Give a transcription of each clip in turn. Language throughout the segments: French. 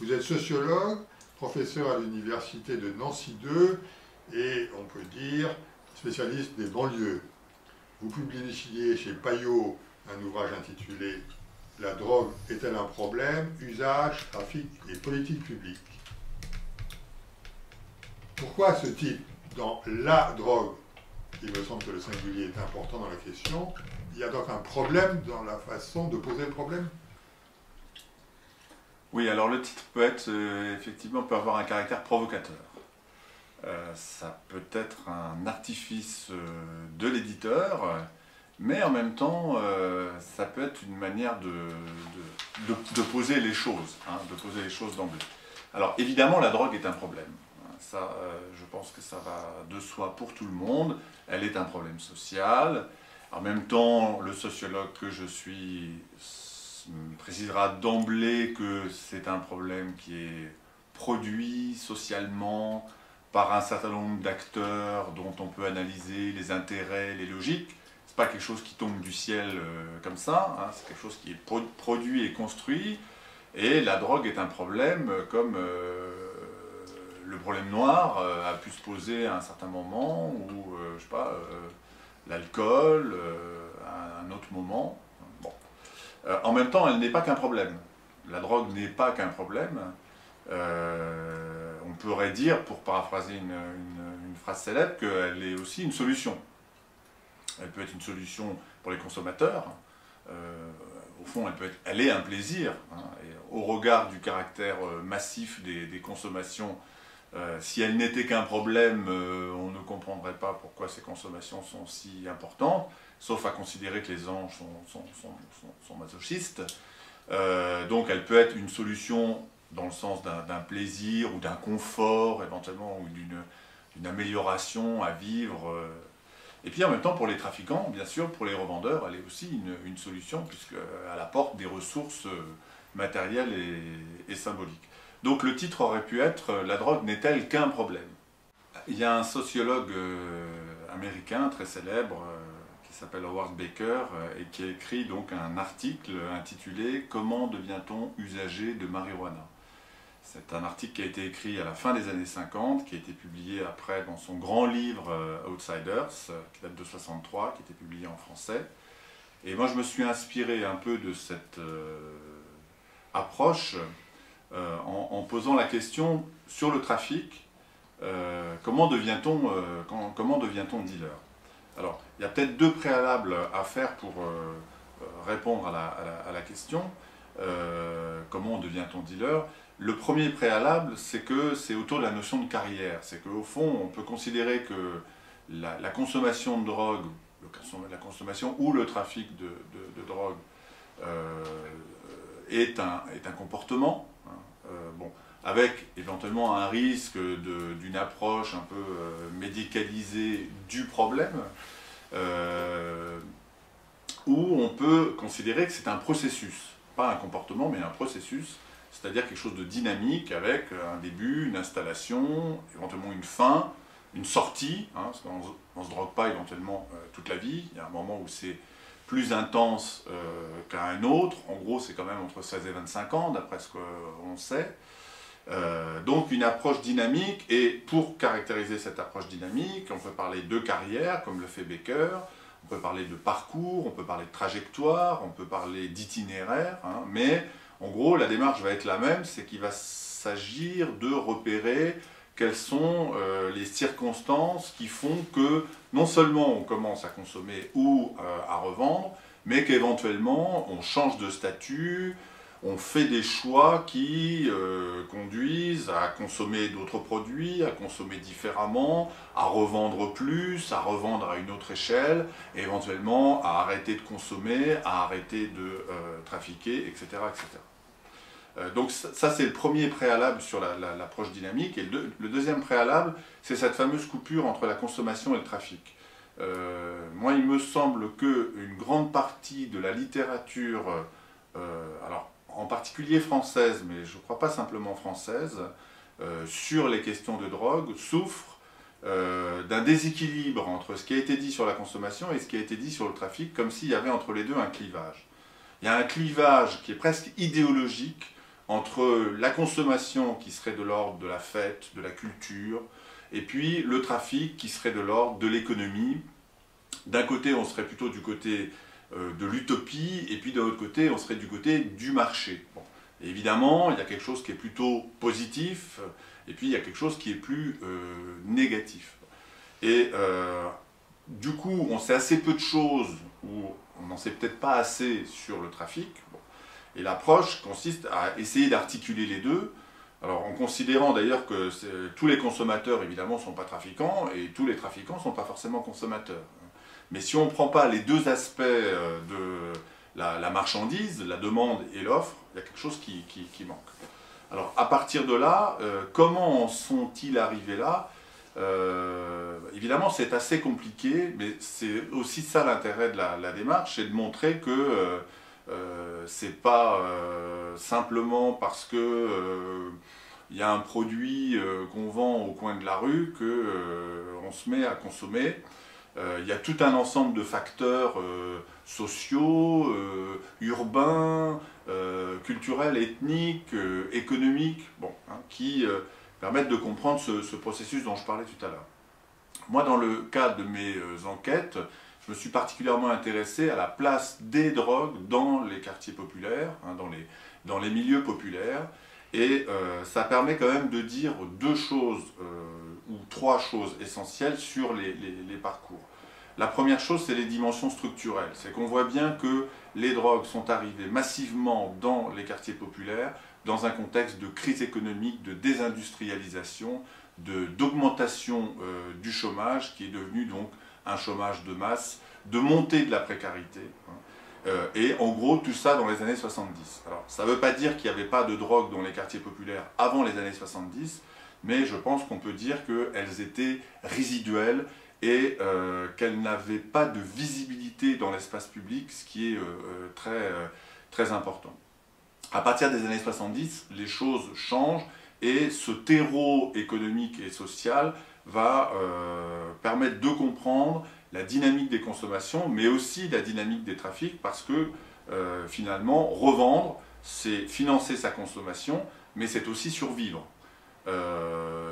Vous êtes sociologue, professeur à l'université de Nancy 2 et, on peut dire, spécialiste des banlieues. Vous publiez chez Payot un ouvrage intitulé « La drogue est-elle un problème? Usage, trafic et politique publique ». Pourquoi ce type, dans la drogue, il me semble que le singulier est important dans la question, il y a donc un problème dans la façon de poser le problème? Oui, alors le titre peut être, effectivement, peut avoir un caractère provocateur. Ça peut être un artifice de l'éditeur, mais en même temps, ça peut être une manière de poser les choses, de poser les choses d'emblée. Alors évidemment, la drogue est un problème. Ça, je pense que ça va de soi pour tout le monde. Elle est un problème social. En même temps, le sociologue que je suis précisera d'emblée que c'est un problème qui est produit socialement par un certain nombre d'acteurs dont on peut analyser les intérêts, les logiques. C'est pas quelque chose qui tombe du ciel comme ça, c'est quelque chose qui est produit et construit. Et la drogue est un problème comme le problème noir a pu se poser à un certain moment, ou je sais pas, l'alcool à un autre moment. Bon. En même temps, elle n'est pas qu'un problème. La drogue n'est pas qu'un problème. On pourrait dire, pour paraphraser une phrase célèbre, qu'elle est aussi une solution. Elle peut être une solution pour les consommateurs. Au fond, elle est un plaisir. Et au regard du caractère massif des consommations, si elle n'était qu'un problème, on ne comprendrait pas pourquoi ces consommations sont si importantes, sauf à considérer que les anges sont masochistes. Donc elle peut être une solution dans le sens d'un plaisir ou d'un confort éventuellement, ou d'une amélioration à vivre. Et puis en même temps, pour les trafiquants, bien sûr, pour les revendeurs, elle est aussi une solution, puisqu'elle apporte des ressources matérielles et symboliques. Donc le titre aurait pu être « La drogue n'est-elle qu'un problème ?» Il y a un sociologue américain très célèbre qui s'appelle Howard Baker et qui a écrit donc un article intitulé « Comment devient-on usager de marijuana ?» C'est un article qui a été écrit à la fin des années 50, qui a été publié après dans son grand livre Outsiders, qui date de 63, qui a été publié en français. Et moi je me suis inspiré un peu de cette approche en posant la question sur le trafic, comment devient-on dealer? Alors, il y a peut-être deux préalables à faire pour répondre à la question. Comment devient-on dealer? Le premier préalable, c'est que c'est autour de la notion de carrière. C'est qu'au fond, on peut considérer que la consommation de drogue, la consommation ou le trafic de drogue est un comportement, bon, avec éventuellement un risque d'une approche un peu médicalisée du problème, où on peut considérer que c'est un processus, pas un comportement, mais un processus, c'est-à-dire quelque chose de dynamique avec un début, une installation, éventuellement une fin, une sortie, parce qu'on ne se drogue pas éventuellement toute la vie. Il y a un moment où c'est plus intense qu'à un autre. En gros, c'est quand même entre 16 et 25 ans, d'après ce qu'on sait. Donc une approche dynamique, et pour caractériser cette approche dynamique, on peut parler de carrière, comme le fait Baker, on peut parler de parcours, on peut parler de trajectoire, on peut parler d'itinéraire, mais en gros, la démarche va être la même, c'est qu'il va s'agir de repérer quelles sont les circonstances qui font que non seulement on commence à consommer ou à revendre, mais qu'éventuellement on change de statut, on fait des choix qui conduisent à consommer d'autres produits, à consommer différemment, à revendre plus, à revendre à une autre échelle, et éventuellement à arrêter de consommer, à arrêter de trafiquer, etc. etc. Donc ça c'est le premier préalable sur l'approche dynamique, et le deuxième préalable, c'est cette fameuse coupure entre la consommation et le trafic. Moi il me semble qu'une grande partie de la littérature, alors en particulier française, mais je ne crois pas simplement française, sur les questions de drogue, souffre d'un déséquilibre entre ce qui a été dit sur la consommation et ce qui a été dit sur le trafic, comme s'il y avait entre les deux un clivage. Il y a un clivage qui est presque idéologique entre la consommation qui serait de l'ordre de la fête, de la culture, et puis le trafic qui serait de l'ordre de l'économie. D'un côté, on serait plutôt du côté de l'utopie, et puis de l'autre côté, on serait du côté du marché. Bon. Évidemment, il y a quelque chose qui est plutôt positif, et puis il y a quelque chose qui est plus négatif. Et du coup, on sait assez peu de choses, ou on n'en sait peut-être pas assez sur le trafic. Bon. Et l'approche consiste à essayer d'articuler les deux, alors en considérant d'ailleurs que tous les consommateurs, évidemment, ne sont pas trafiquants, et tous les trafiquants ne sont pas forcément consommateurs. Mais si on ne prend pas les deux aspects de la marchandise, la demande et l'offre, il y a quelque chose qui manque. Alors à partir de là, comment en sont-ils arrivés là? Évidemment, c'est assez compliqué, mais c'est aussi ça l'intérêt de la démarche, c'est de montrer que c'est pas simplement parce que il y a un produit qu'on vend au coin de la rue qu'on se met à consommer. Il y a tout un ensemble de facteurs sociaux, urbains, culturels, ethniques, économiques, bon, hein, qui permettent de comprendre ce processus dont je parlais tout à l'heure. Moi, dans le cadre de mes enquêtes, je me suis particulièrement intéressé à la place des drogues dans les quartiers populaires, hein, dans les milieux populaires, et ça permet quand même de dire deux choses, ou trois choses essentielles sur les parcours. La première chose, c'est les dimensions structurelles. C'est qu'on voit bien que les drogues sont arrivées massivement dans les quartiers populaires, dans un contexte de crise économique, de désindustrialisation, d'augmentation du chômage, qui est devenu donc un chômage de masse, de montée de la précarité. Et en gros, tout ça dans les années 70. Alors, ça ne veut pas dire qu'il n'y avait pas de drogue dans les quartiers populaires avant les années 70, mais je pense qu'on peut dire qu'elles étaient résiduelles et qu'elles n'avaient pas de visibilité dans l'espace public, ce qui est très important. À partir des années 70, les choses changent et ce terreau économique et social va permettre de comprendre la dynamique des consommations, mais aussi la dynamique des trafics, parce que finalement, revendre, c'est financer sa consommation, mais c'est aussi survivre.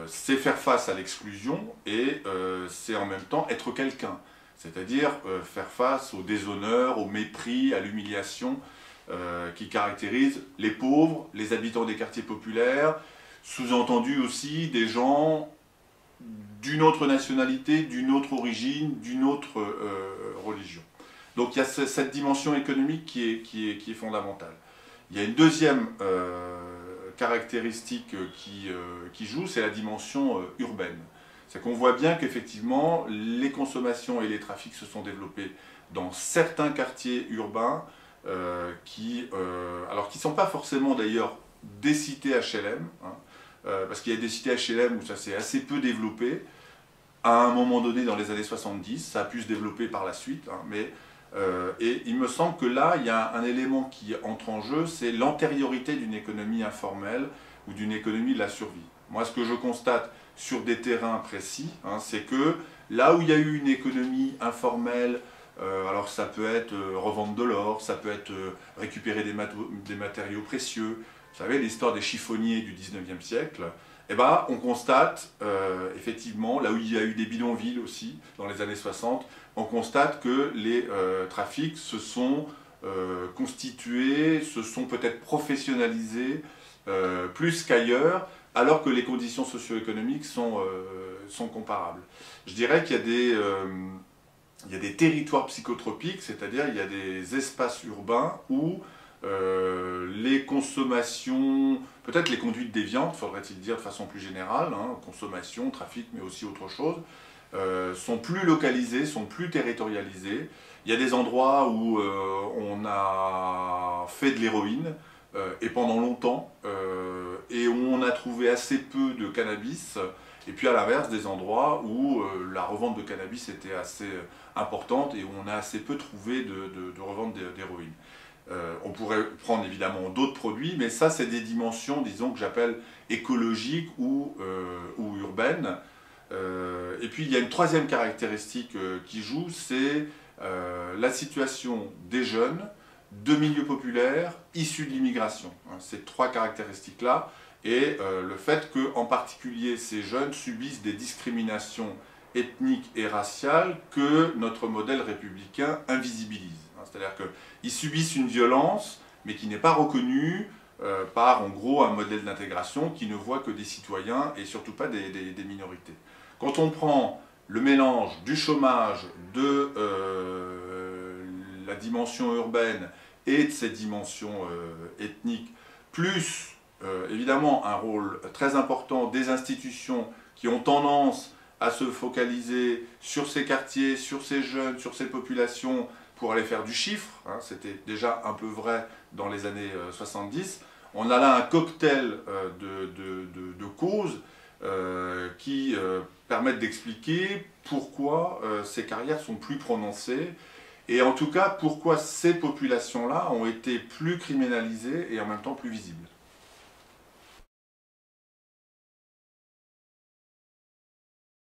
C'est faire face à l'exclusion et c'est en même temps être quelqu'un, c'est-à-dire faire face au déshonneur, au mépris, à l'humiliation qui caractérise les pauvres, les habitants des quartiers populaires, sous-entendu aussi des gens d'une autre nationalité, d'une autre origine, d'une autre religion. Donc il y a cette dimension économique qui est fondamentale. Il y a une deuxième caractéristique qui joue, c'est la dimension urbaine. C'est qu'on voit bien qu'effectivement, les consommations et les trafics se sont développés dans certains quartiers urbains qui ne sont pas forcément d'ailleurs des cités HLM, hein, parce qu'il y a des cités HLM où ça s'est assez peu développé, à un moment donné dans les années 70, ça a pu se développer par la suite, hein, et il me semble que là, il y a un élément qui entre en jeu, c'est l'antériorité d'une économie informelle ou d'une économie de la survie. Moi, ce que je constate sur des terrains précis, hein, c'est que là où il y a eu une économie informelle, alors ça peut être revendre de l'or, ça peut être récupérer des matériaux précieux, vous savez, l'histoire des chiffonniers du 19e siècle, eh ben, on constate effectivement, là où il y a eu des bidonvilles aussi, dans les années 60, on constate que les trafics se sont constitués, se sont peut-être professionnalisés plus qu'ailleurs, alors que les conditions socio-économiques sont comparables. Je dirais qu'il y a des territoires psychotropiques, c'est-à-dire il y a des espaces urbains où les consommations, peut-être les conduites déviantes, faudrait-il dire de façon plus générale, hein, consommation, trafic, mais aussi autre chose, sont plus localisées, sont plus territorialisées. Il y a des endroits où on a fait de l'héroïne, et pendant longtemps, et où on a trouvé assez peu de cannabis, et puis à l'inverse, des endroits où la revente de cannabis était assez importante et où on a assez peu trouvé de revente d'héroïne. On pourrait prendre évidemment d'autres produits, mais ça c'est des dimensions, disons, que j'appelle écologiques ou urbaines. Et puis il y a une troisième caractéristique qui joue, c'est la situation des jeunes de milieux populaires, issus de l'immigration. Ces trois caractéristiques-là, et le fait qu'en particulier ces jeunes subissent des discriminations ethniques et raciales que notre modèle républicain invisibilise. C'est-à-dire qu'ils subissent une violence, mais qui n'est pas reconnue par, en gros, un modèle d'intégration qui ne voit que des citoyens et surtout pas des minorités. Quand on prend le mélange du chômage, de la dimension urbaine et de cette dimension ethnique, plus évidemment un rôle très important des institutions qui ont tendance à se focaliser sur ces quartiers, sur ces jeunes, sur ces populations pour aller faire du chiffre, hein, c'était déjà un peu vrai dans les années 70, on a là un cocktail de causes qui permettent d'expliquer pourquoi ces carrières sont plus prononcées et en tout cas pourquoi ces populations-là ont été plus criminalisées et en même temps plus visibles.